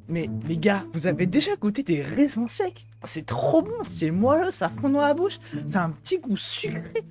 Mais les gars, vous avez déjà goûté des raisins secs? C'est trop bon, c'est moelleux, ça fond dans la bouche, ça a un petit goût sucré.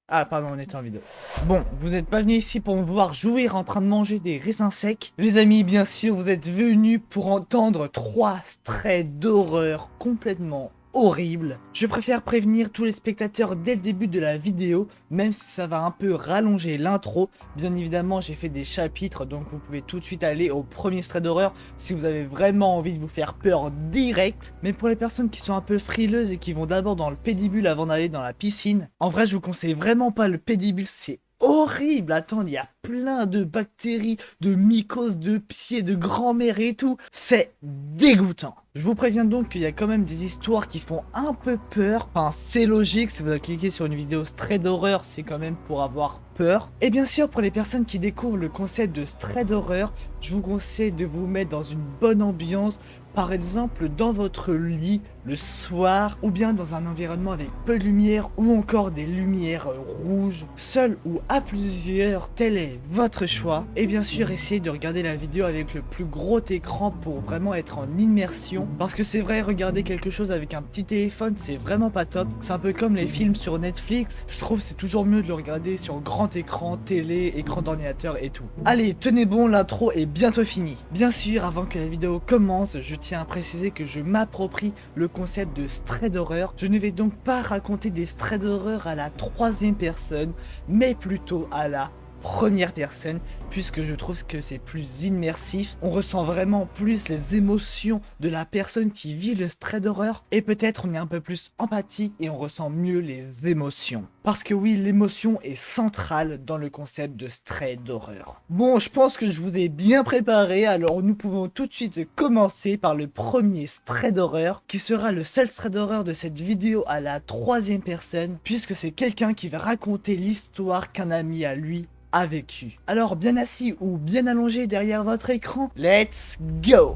Ah pardon, on était en vidéo. Bon, vous n'êtes pas venus ici pour me voir jouir en train de manger des raisins secs. Les amis, bien sûr, vous êtes venus pour entendre 3 traits d'horreur complètement horribles. Je préfère prévenir tous les spectateurs dès le début de la vidéo, même si ça va un peu rallonger l'intro. Bien évidemment, j'ai fait des chapitres, donc vous pouvez tout de suite aller au premier trait d'horreur si vous avez vraiment envie de vous faire peur direct. Mais pour les personnes qui sont un peu frileuses et qui vont d'abord dans le pédibule avant d'aller dans la piscine, en vrai, je vous conseille vraiment pas le pédibule, c'est horrible. Attends, il y a plein de bactéries, de mycoses, de pieds, de grand-mère et tout. C'est dégoûtant. Je vous préviens donc qu'il y a quand même des histoires qui font un peu peur. Enfin, c'est logique, si vous avez cliqué sur une vidéo straight d'horreur, c'est quand même pour avoir peur. Et bien sûr, pour les personnes qui découvrent le concept de straight d'horreur, je vous conseille de vous mettre dans une bonne ambiance, par exemple dans votre lit le soir, ou bien dans un environnement avec peu de lumière, ou encore des lumières rouges, seul ou à plusieurs, tel est votre choix. Et bien sûr, essayez de regarder la vidéo avec le plus gros écran pour vraiment être en immersion, parce que c'est vrai, regarder quelque chose avec un petit téléphone, c'est vraiment pas top. C'est un peu comme les films sur Netflix, je trouve c'est toujours mieux de le regarder sur grand écran, télé, écran d'ordinateur et tout. Allez, tenez bon, l'intro est bientôt finie. Bien sûr, avant que la vidéo commence, je tiens à préciser que je m'approprie le concept de straight d'horreur. Je ne vais donc pas raconter des straits d'horreur à la 3e personne, mais plutôt à la première personne, puisque je trouve que c'est plus immersif. On ressent vraiment plus les émotions de la personne qui vit le stress d'horreur, et peut-être on est un peu plus empathique et on ressent mieux les émotions. Parce que oui, l'émotion est centrale dans le concept de stress d'horreur. Bon, je pense que je vous ai bien préparé, alors nous pouvons tout de suite commencer par le premier stress d'horreur, qui sera le seul stress d'horreur de cette vidéo à la 3e personne, puisque c'est quelqu'un qui va raconter l'histoire qu'un ami à lui a vécu. Alors bien assis ou bien allongé derrière votre écran, let's go!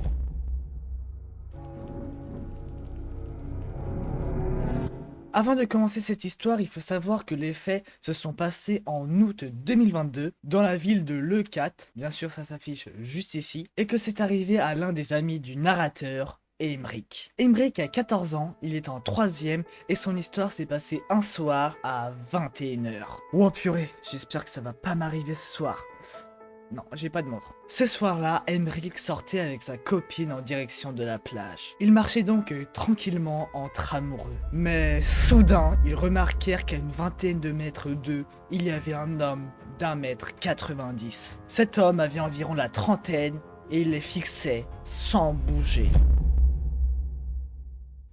Avant de commencer cette histoire, il faut savoir que les faits se sont passés en août 2022 dans la ville de Leucate, bien sûr ça s'affiche juste ici, et que c'est arrivé à l'un des amis du narrateur, Emric. Emric a 14 ans, il est en 3e et son histoire s'est passée un soir à 21h. Oh purée, j'espère que ça va pas m'arriver ce soir. Non, j'ai pas de montre. Ce soir-là, Emric sortait avec sa copine en direction de la plage. Ils marchaient donc tranquillement entre amoureux. Mais soudain, ils remarquèrent qu'à une vingtaine de mètres d'eux, il y avait un homme d'1,90 m. Cet homme avait environ la trentaine et il les fixait sans bouger.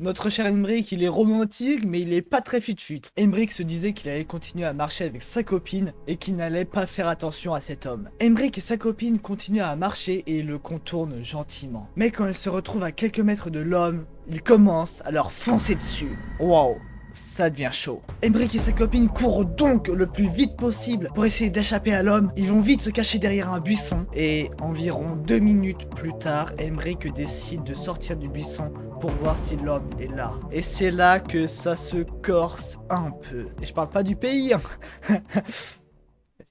Notre cher Emric, il est romantique, mais il est pas très fut-fut. Emric se disait qu'il allait continuer à marcher avec sa copine et qu'il n'allait pas faire attention à cet homme. Emric et sa copine continuent à marcher et le contournent gentiment. Mais quand ils se retrouvent à quelques mètres de l'homme, ils commencent à leur foncer dessus. Waouh! Ça devient chaud. Emric et sa copine courent donc le plus vite possible pour essayer d'échapper à l'homme. Ils vont vite se cacher derrière un buisson et environ 2 minutes plus tard, Emric décide de sortir du buisson pour voir si l'homme est là. Et c'est là que ça se corse un peu. Et je parle pas du pays, hein.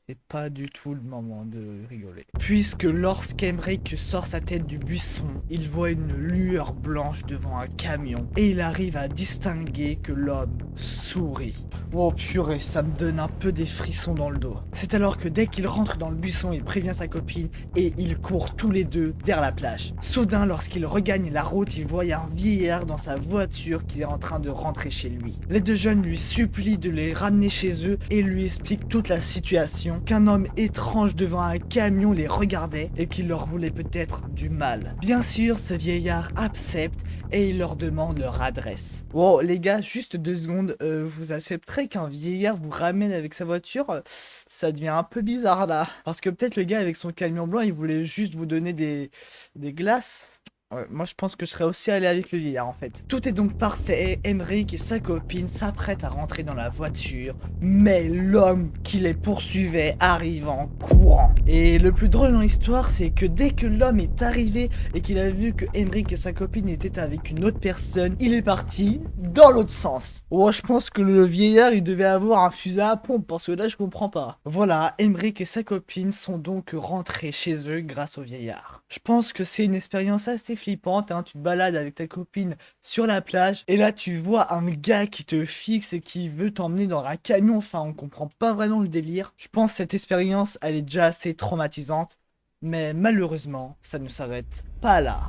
C'est pas du tout le moment de rigoler. Puisque lorsqu'Emric sort sa tête du buisson, il voit une lueur blanche devant un camion. Et il arrive à distinguer que l'homme sourit. Oh purée, ça me donne un peu des frissons dans le dos. C'est alors que dès qu'il rentre dans le buisson, il prévient sa copine et ils courent tous les deux vers la plage. Soudain, lorsqu'il regagne la route, il voit un vieillard dans sa voiture qui est en train de rentrer chez lui. Les deux jeunes lui supplient de les ramener chez eux et lui expliquent toute la situation, qu'un homme étrange devant un camion les regardait et qu'il leur voulait peut-être du mal. Bien sûr, ce vieillard accepte et il leur demande leur adresse. Wow, les gars, juste 2 secondes, vous accepterez qu'un vieillard vous ramène avec sa voiture? Ça devient un peu bizarre là. Parce que peut-être le gars avec son camion blanc, il voulait juste vous donner des glaces. Ouais, moi je pense que je serais aussi allé avec le vieillard en fait. Tout est donc parfait, Emmerich et sa copine s'apprêtent à rentrer dans la voiture, mais l'homme qui les poursuivait arrive en courant. Et le plus drôle dans l'histoire, c'est que dès que l'homme est arrivé et qu'il a vu que Emmerich et sa copine étaient avec une autre personne, il est parti dans l'autre sens. Oh, je pense que le vieillard il devait avoir un fusil à pompe parce que là je comprends pas. Voilà, Emmerich et sa copine sont donc rentrés chez eux grâce au vieillard. Je pense que c'est une expérience assez flippante, hein. Tu te balades avec ta copine sur la plage et là tu vois un gars qui te fixe et qui veut t'emmener dans un camion, enfin on comprend pas vraiment le délire. Je pense que cette expérience elle est déjà assez traumatisante, mais malheureusement ça ne s'arrête pas là.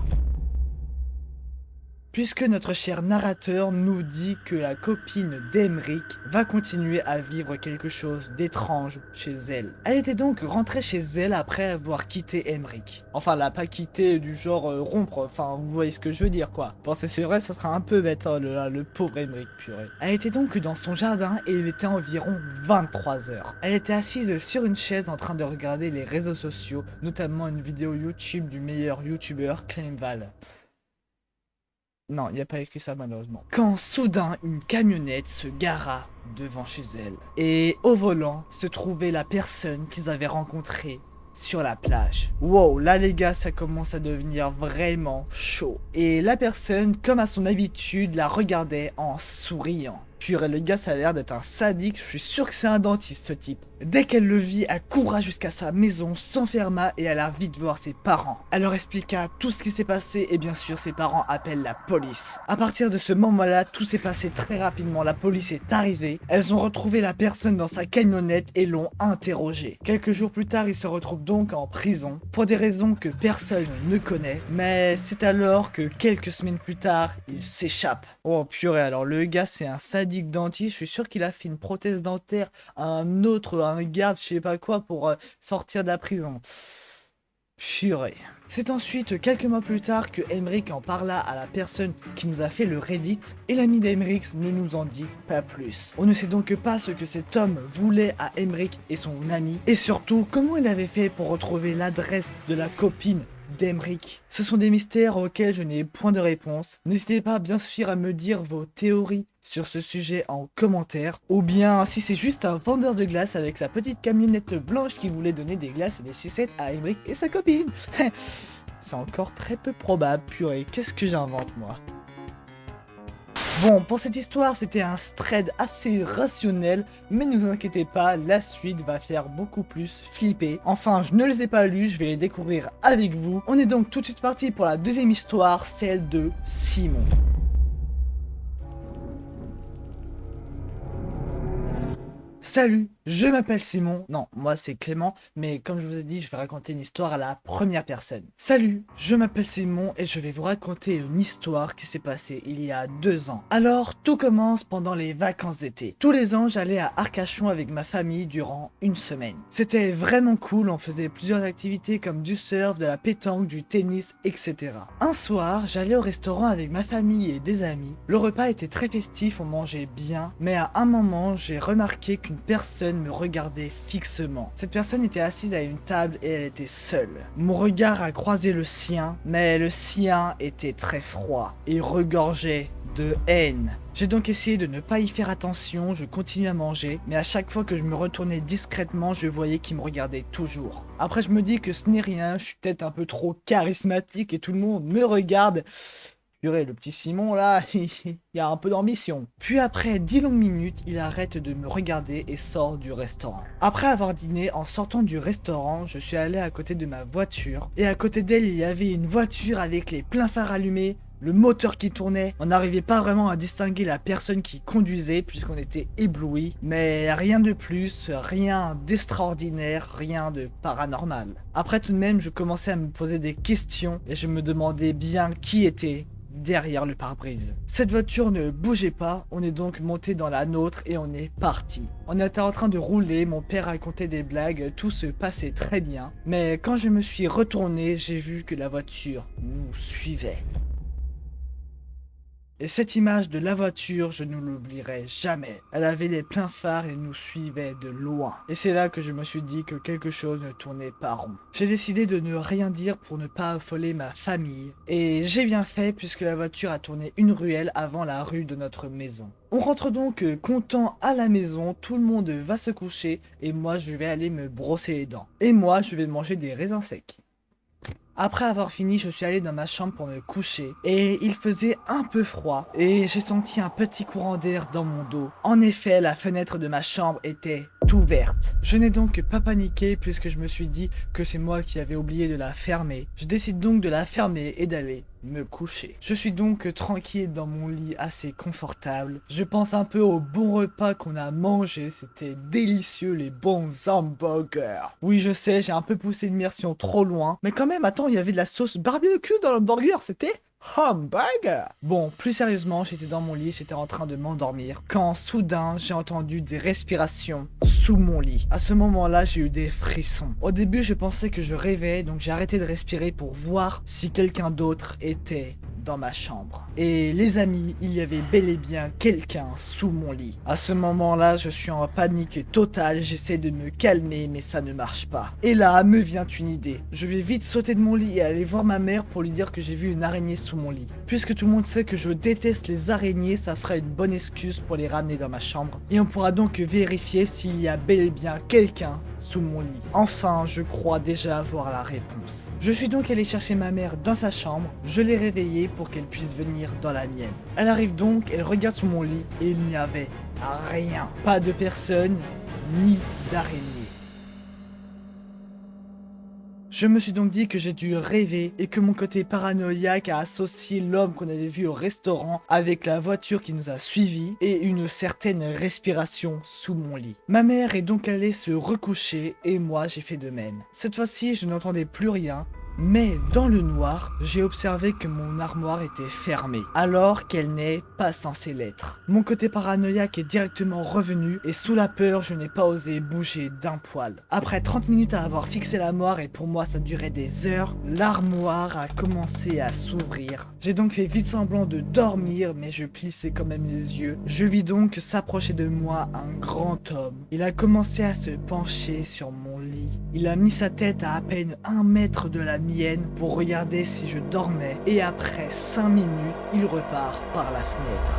Puisque notre cher narrateur nous dit que la copine d'Emmerich va continuer à vivre quelque chose d'étrange chez elle. Elle était donc rentrée chez elle après avoir quitté Emmerich. Enfin, elle l'a pas quitté du genre rompre, enfin, vous voyez ce que je veux dire quoi. Parce que c'est vrai, ça sera un peu bête, hein, le pauvre Emmerich, purée. Elle était donc dans son jardin et il était environ 23 heures. Elle était assise sur une chaise en train de regarder les réseaux sociaux, notamment une vidéo YouTube du meilleur youtubeur Claimval. Non, il n'y a pas écrit ça malheureusement. Quand soudain une camionnette se gara devant chez elle. Et au volant se trouvait la personne qu'ils avaient rencontrée sur la plage. Wow, là les gars, ça commence à devenir vraiment chaud. Et la personne, comme à son habitude, la regardait en souriant. Purée, le gars, ça a l'air d'être un sadique, je suis sûr que c'est un dentiste ce type. Dès qu'elle le vit, elle coura jusqu'à sa maison, s'enferma et alla vite voir ses parents. Elle leur expliqua tout ce qui s'est passé et bien sûr ses parents appellent la police. À partir de ce moment-là, tout s'est passé très rapidement, la police est arrivée, elles ont retrouvé la personne dans sa camionnette et l'ont interrogé. Quelques jours plus tard, il se retrouve donc en prison pour des raisons que personne ne connaît, mais c'est alors que quelques semaines plus tard, il s'échappe. Oh purée, alors le gars c'est un sadique dentiste, je suis sûr qu'il a fait une prothèse dentaire à un garde, je sais pas quoi, pour sortir de la prison. Purée. C'est ensuite quelques mois plus tard que Emmerich en parla à la personne qui nous a fait le Reddit, et l'ami d'Emmerich ne nous en dit pas plus. On ne sait donc pas ce que cet homme voulait à Emmerich et son ami, et surtout comment il avait fait pour retrouver l'adresse de la copine d'Emmerich. Ce sont des mystères auxquels je n'ai point de réponse. N'hésitez pas bien sûr à me dire vos théories sur ce sujet en commentaire, ou bien si c'est juste un vendeur de glace avec sa petite camionnette blanche qui voulait donner des glaces et des sucettes à Emmerich et sa copine. C'est encore très peu probable, purée, qu'est-ce que j'invente moi? Bon, pour cette histoire, c'était un thread assez rationnel, mais ne vous inquiétez pas, la suite va faire beaucoup plus flipper. Enfin, je ne les ai pas lus, je vais les découvrir avec vous. On est donc tout de suite parti pour la deuxième histoire, celle de Simon. Salut, je m'appelle Simon. Non, moi c'est Clément, mais comme je vous ai dit, je vais raconter une histoire à la première personne. Salut, je m'appelle Simon et je vais vous raconter une histoire qui s'est passée il y a 2 ans. Alors, tout commence pendant les vacances d'été. Tous les ans, j'allais à Arcachon avec ma famille durant une semaine. C'était vraiment cool, on faisait plusieurs activités comme du surf, de la pétanque, du tennis, etc. Un soir, j'allais au restaurant avec ma famille et des amis. Le repas était très festif, on mangeait bien, mais à un moment, j'ai remarqué qu'une personne me regardait fixement. Cette personne était assise à une table et elle était seule. Mon regard a croisé le sien, mais le sien était très froid et regorgeait de haine. J'ai donc essayé de ne pas y faire attention, je continuais à manger, mais à chaque fois que je me retournais discrètement, je voyais qu'il me regardait toujours. Après je me dis que ce n'est rien, je suis peut-être un peu trop charismatique et tout le monde me regarde. Purée, le petit Simon là, il y a un peu d'ambition. Puis après 10 longues minutes, il arrête de me regarder et sort du restaurant. Après avoir dîné, en sortant du restaurant, je suis allé à côté de ma voiture. Et à côté d'elle, il y avait une voiture avec les pleins phares allumés, le moteur qui tournait. On n'arrivait pas vraiment à distinguer la personne qui conduisait puisqu'on était ébloui. Mais rien de plus, rien d'extraordinaire, rien de paranormal. Après tout de même, je commençais à me poser des questions et je me demandais bien qui était derrière le pare-brise. Cette voiture ne bougeait pas, on est donc monté dans la nôtre et on est parti. On était en train de rouler, mon père racontait des blagues, tout se passait très bien. Mais quand je me suis retourné, j'ai vu que la voiture nous suivait. Et cette image de la voiture, je ne l'oublierai jamais. Elle avait les pleins phares et nous suivait de loin. Et c'est là que je me suis dit que quelque chose ne tournait pas rond. J'ai décidé de ne rien dire pour ne pas affoler ma famille. Et j'ai bien fait puisque la voiture a tourné une ruelle avant la rue de notre maison. On rentre donc content à la maison, tout le monde va se coucher et moi je vais aller me brosser les dents. Et moi je vais manger des raisins secs. Après avoir fini, je suis allé dans ma chambre pour me coucher et il faisait un peu froid et j'ai senti un petit courant d'air dans mon dos. En effet, la fenêtre de ma chambre était ouverte. Je n'ai donc pas paniqué puisque je me suis dit que c'est moi qui avais oublié de la fermer. Je décide donc de la fermer et d'aller me coucher. Je suis donc tranquille dans mon lit assez confortable. Je pense un peu au bon repas qu'on a mangé, c'était délicieux les bons hamburgers. Oui je sais, j'ai un peu poussé l'immersion trop loin, mais quand même attends, il y avait de la sauce barbecue dans le burger, c'était hamburger. Bon, plus sérieusement, j'étais dans mon lit, j'étais en train de m'endormir, quand soudain j'ai entendu des respirations sous mon lit. À ce moment-là, j'ai eu des frissons. Au début, je pensais que je rêvais, donc j'ai arrêté de respirer pour voir si quelqu'un d'autre était dans ma chambre. Et les amis, il y avait bel et bien quelqu'un sous mon lit. À ce moment-là, je suis en panique totale, j'essaie de me calmer, mais ça ne marche pas. Et là, me vient une idée. Je vais vite sauter de mon lit et aller voir ma mère pour lui dire que j'ai vu une araignée sous mon lit. Puisque tout le monde sait que je déteste les araignées, ça fera une bonne excuse pour les ramener dans ma chambre. Et on pourra donc vérifier s'il y a bel et bien quelqu'un sous mon lit. Enfin, je crois déjà avoir la réponse. Je suis donc allé chercher ma mère dans sa chambre, je l'ai réveillée pour qu'elle puisse venir dans la mienne. Elle arrive donc, elle regarde sous mon lit et il n'y avait rien. Pas de personne, ni d'araignée. Je me suis donc dit que j'ai dû rêver et que mon côté paranoïaque a associé l'homme qu'on avait vu au restaurant avec la voiture qui nous a suivis et une certaine respiration sous mon lit. Ma mère est donc allée se recoucher et moi j'ai fait de même. Cette fois-ci je n'entendais plus rien. Mais dans le noir, j'ai observé que mon armoire était fermée, alors qu'elle n'est pas censée l'être. Mon côté paranoïaque est directement revenu, et sous la peur, je n'ai pas osé bouger d'un poil. Après 30 minutes à avoir fixé l'armoire, et pour moi ça durait des heures, l'armoire a commencé à s'ouvrir. J'ai donc fait vite semblant de dormir, mais je plissais quand même les yeux. Je vis donc s'approcher de moi un grand homme. Il a commencé à se pencher sur mon lit. Il a mis sa tête à peine 1 mètre de la mienne pour regarder si je dormais et après 5 minutes, il repart par la fenêtre.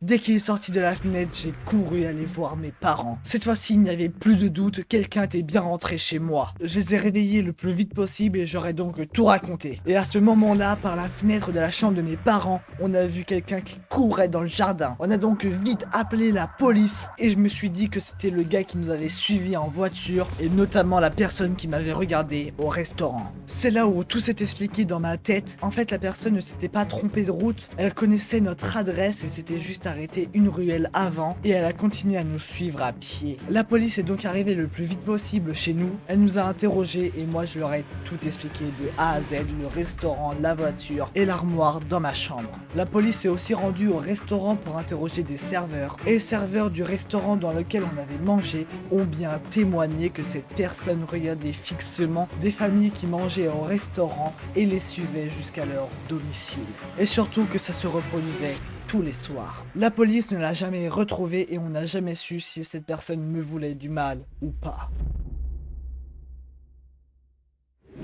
Dès qu'il est sorti de la fenêtre, j'ai couru aller voir mes parents. Cette fois-ci, il n'y avait plus de doute, quelqu'un était bien rentré chez moi. Je les ai réveillés le plus vite possible et j'aurais donc tout raconté. Et à ce moment-là, par la fenêtre de la chambre de mes parents, on a vu quelqu'un qui courait dans le jardin. On a donc vite appelé la police et je me suis dit que c'était le gars qui nous avait suivis en voiture et notamment la personne qui m'avait regardé au restaurant. C'est là où tout s'est expliqué dans ma tête. En fait, la personne ne s'était pas trompée de route, elle connaissait notre adresse et c'était juste arrêté une ruelle avant et elle a continué à nous suivre à pied. La police est donc arrivée le plus vite possible chez nous, elle nous a interrogés et moi je leur ai tout expliqué de A à Z, le restaurant, la voiture et l'armoire dans ma chambre. La police est aussi rendue au restaurant pour interroger des serveurs et les serveurs du restaurant dans lequel on avait mangé ont bien témoigné que cette personne regardait fixement des familles qui mangeaient au restaurant et les suivait jusqu'à leur domicile. Et surtout que ça se reproduisait tous les soirs. La police ne l'a jamais retrouvé et on n'a jamais su si cette personne me voulait du mal ou pas.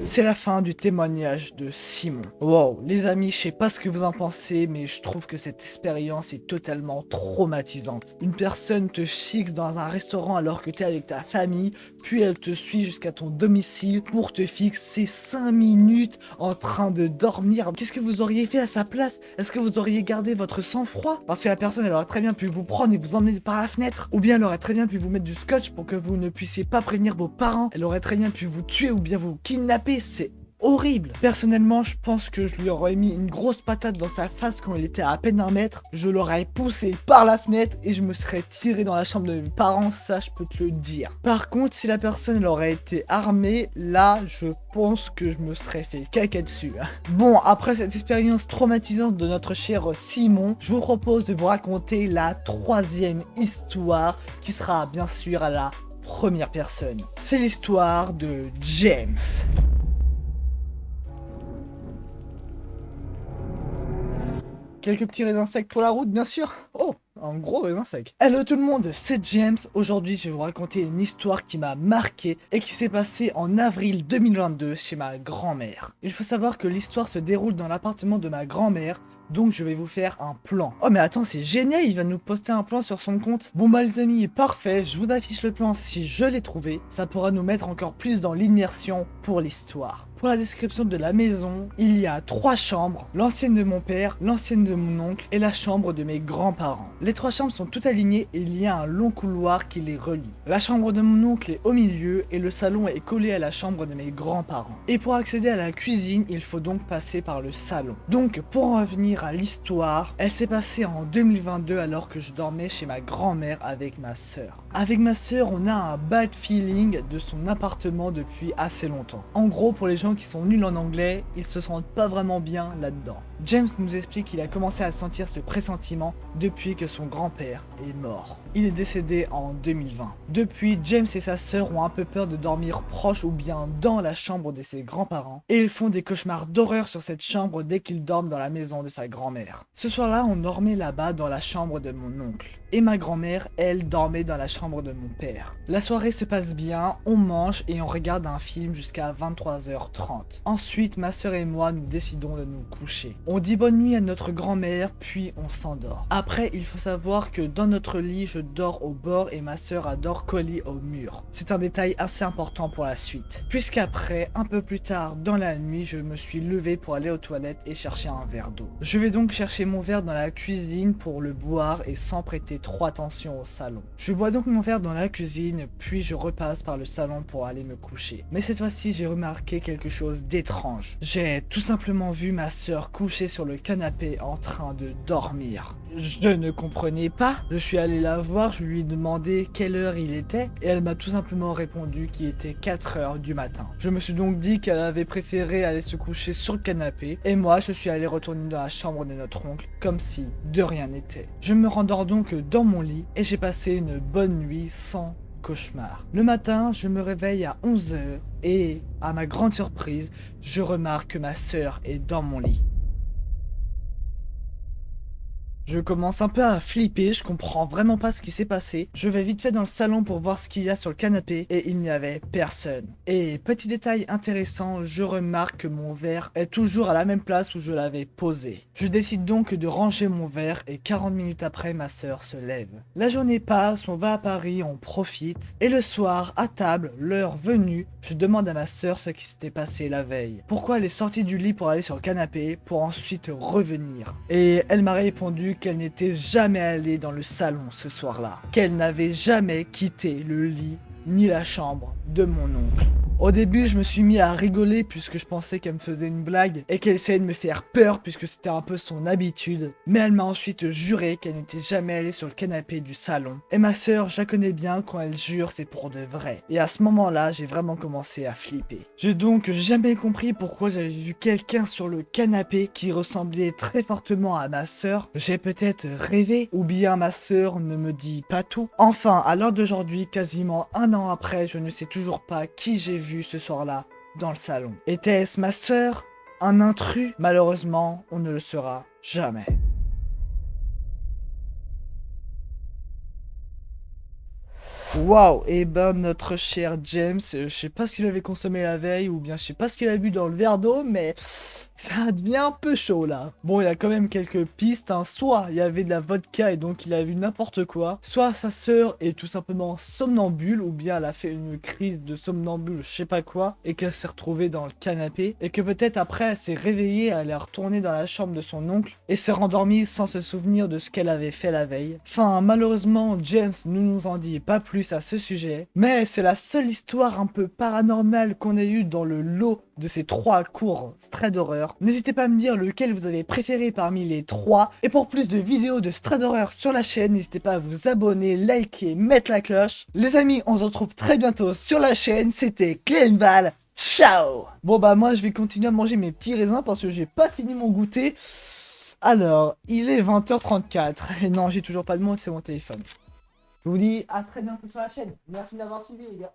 C'est la fin du témoignage de Simon. Wow, les amis, je sais pas ce que vous en pensez, mais je trouve que cette expérience est totalement traumatisante. Une personne te fixe dans un restaurant alors que t'es avec ta famille, puis elle te suit jusqu'à ton domicile pour te fixer 5 minutes en train de dormir. Qu'est-ce que vous auriez fait à sa place? Est-ce que vous auriez gardé votre sang-froid? Parce que la personne, elle aurait très bien pu vous prendre et vous emmener par la fenêtre. Ou bien elle aurait très bien pu vous mettre du scotch pour que vous ne puissiez pas prévenir vos parents. Elle aurait très bien pu vous tuer ou bien vous kidnapper. C'est horrible. Personnellement, je pense que je lui aurais mis une grosse patate dans sa face quand il était à peine 1 mètre. Je l'aurais poussé par la fenêtre et je me serais tiré dans la chambre de mes parents, ça je peux te le dire. Par contre, si la personne elle aurait été armée, là, je pense que je me serais fait caca dessus. Bon, après cette expérience traumatisante de notre cher Simon, je vous propose de vous raconter la 3e histoire qui sera bien sûr à la première personne. C'est l'histoire de James. Quelques petits raisins secs pour la route, bien sûr. Oh, un gros raisin sec. Hello tout le monde, c'est James. Aujourd'hui, je vais vous raconter une histoire qui m'a marqué et qui s'est passée en avril 2022 chez ma grand-mère. Il faut savoir que l'histoire se déroule dans l'appartement de ma grand-mère. Donc je vais vous faire un plan. Oh mais attends, c'est génial, il va nous poster un plan sur son compte. Bon bah les amis, parfait, je vous affiche le plan si je l'ai trouvé. Ça pourra nous mettre encore plus dans l'immersion pour l'histoire. Pour la description de la maison, il y a 3 chambres, l'ancienne de mon père, l'ancienne de mon oncle et la chambre de mes grands-parents. Les 3 chambres sont toutes alignées et il y a un long couloir qui les relie. La chambre de mon oncle est au milieu et le salon est collé à la chambre de mes grands-parents. Et pour accéder à la cuisine, il faut donc passer par le salon. Donc pour en revenir à l'histoire, elle s'est passée en 2022 alors que je dormais chez ma grand-mère avec ma sœur. Avec ma sœur, on a un bad feeling de son appartement depuis assez longtemps. En gros, pour les gens qui sont nuls en anglais, ils se sentent pas vraiment bien là-dedans. James nous explique qu'il a commencé à sentir ce pressentiment depuis que son grand-père est mort. Il est décédé en 2020. Depuis, James et sa sœur ont un peu peur de dormir proche ou bien dans la chambre de ses grands-parents et ils font des cauchemars d'horreur sur cette chambre dès qu'ils dorment dans la maison de sa grand-mère. Ce soir-là, on dormait là-bas dans la chambre de mon oncle. Et ma grand-mère, elle, dormait dans la chambre de mon père. La soirée se passe bien, on mange et on regarde un film jusqu'à 23h30. Ensuite, ma sœur et moi, nous décidons de nous coucher. On dit bonne nuit à notre grand-mère, puis on s'endort. Après, il faut savoir que dans notre lit, je dors au bord et ma sœur adore collée au mur. C'est un détail assez important pour la suite. Puisqu'après, un peu plus tard dans la nuit, je me suis levé pour aller aux toilettes et chercher un verre d'eau. Je vais donc chercher mon verre dans la cuisine pour le boire et sans prêter trop attention au salon. Je bois donc mon verre dans la cuisine, puis je repasse par le salon pour aller me coucher. Mais cette fois-ci, j'ai remarqué quelque chose d'étrange. J'ai tout simplement vu ma sœur couchée sur le canapé en train de dormir. Je ne comprenais pas. Je suis allé la voir, je lui ai demandé quelle heure il était et elle m'a tout simplement répondu qu'il était 4 heures du matin. Je me suis donc dit qu'elle avait préféré aller se coucher sur le canapé et moi je suis allé retourner dans la chambre de notre oncle comme si de rien n'était. Je me rendors donc dans mon lit et j'ai passé une bonne nuit sans cauchemar. Le matin, je me réveille à 11 h et, à ma grande surprise, je remarque que ma sœur est dans mon lit. Je commence un peu à flipper, je comprends vraiment pas ce qui s'est passé. Je vais vite fait dans le salon pour voir ce qu'il y a sur le canapé et il n'y avait personne. Et petit détail intéressant, je remarque que mon verre est toujours à la même place où je l'avais posé. Je décide donc de ranger mon verre et 40 minutes après, ma sœur se lève. La journée passe, on va à Paris, on profite. Et le soir, à table, l'heure venue, je demande à ma sœur ce qui s'était passé la veille. Pourquoi elle est sortie du lit pour aller sur le canapé pour ensuite revenir. Et elle m'a répondu qu'elle n'était jamais allée dans le salon ce soir-là, qu'elle n'avait jamais quitté le lit ni la chambre de mon oncle. Au début, je me suis mis à rigoler puisque je pensais qu'elle me faisait une blague et qu'elle essayait de me faire peur puisque c'était un peu son habitude. Mais elle m'a ensuite juré qu'elle n'était jamais allée sur le canapé du salon. Et ma sœur, je la connais bien, quand elle jure, c'est pour de vrai. Et à ce moment-là, j'ai vraiment commencé à flipper. J'ai donc jamais compris pourquoi j'avais vu quelqu'un sur le canapé qui ressemblait très fortement à ma sœur. J'ai peut-être rêvé, ou bien ma sœur ne me dit pas tout. Enfin, à l'heure d'aujourd'hui, quasiment un an après, je ne sais toujours pas qui j'ai vu ce soir-là dans le salon. Était-ce ma sœur? Un intrus? Malheureusement, on ne le saura jamais. Waouh, et ben notre cher James, je sais pas ce qu'il avait consommé la veille ou bien je sais pas ce qu'il a bu dans le verre d'eau, mais ça devient un peu chaud là. Bon, il y a quand même quelques pistes, hein. Soit il y avait de la vodka et donc il a vu n'importe quoi, soit sa sœur est tout simplement somnambule ou bien elle a fait une crise de somnambule, je sais pas quoi, et qu'elle s'est retrouvée dans le canapé et que peut-être après elle s'est réveillée, elle est retournée dans la chambre de son oncle et s'est rendormie sans se souvenir de ce qu'elle avait fait la veille. Enfin, malheureusement, James ne nous en dit pas plus à ce sujet, mais c'est la seule histoire un peu paranormale qu'on ait eue dans le lot de ces 3 courts Stray d'horreur. N'hésitez pas à me dire lequel vous avez préféré parmi les 3. Et pour plus de vidéos de Stray d'horreur sur la chaîne, n'hésitez pas à vous abonner, liker, mettre la cloche. Les amis, on se retrouve très bientôt sur la chaîne. C'était Clénval. Ciao. Bon bah moi je vais continuer à manger mes petits raisins parce que j'ai pas fini mon goûter. Alors, il est 20h34. Et non, j'ai toujours pas de montre, c'est mon téléphone. Je vous dis à très bientôt sur la chaîne. Merci d'avoir suivi les gars.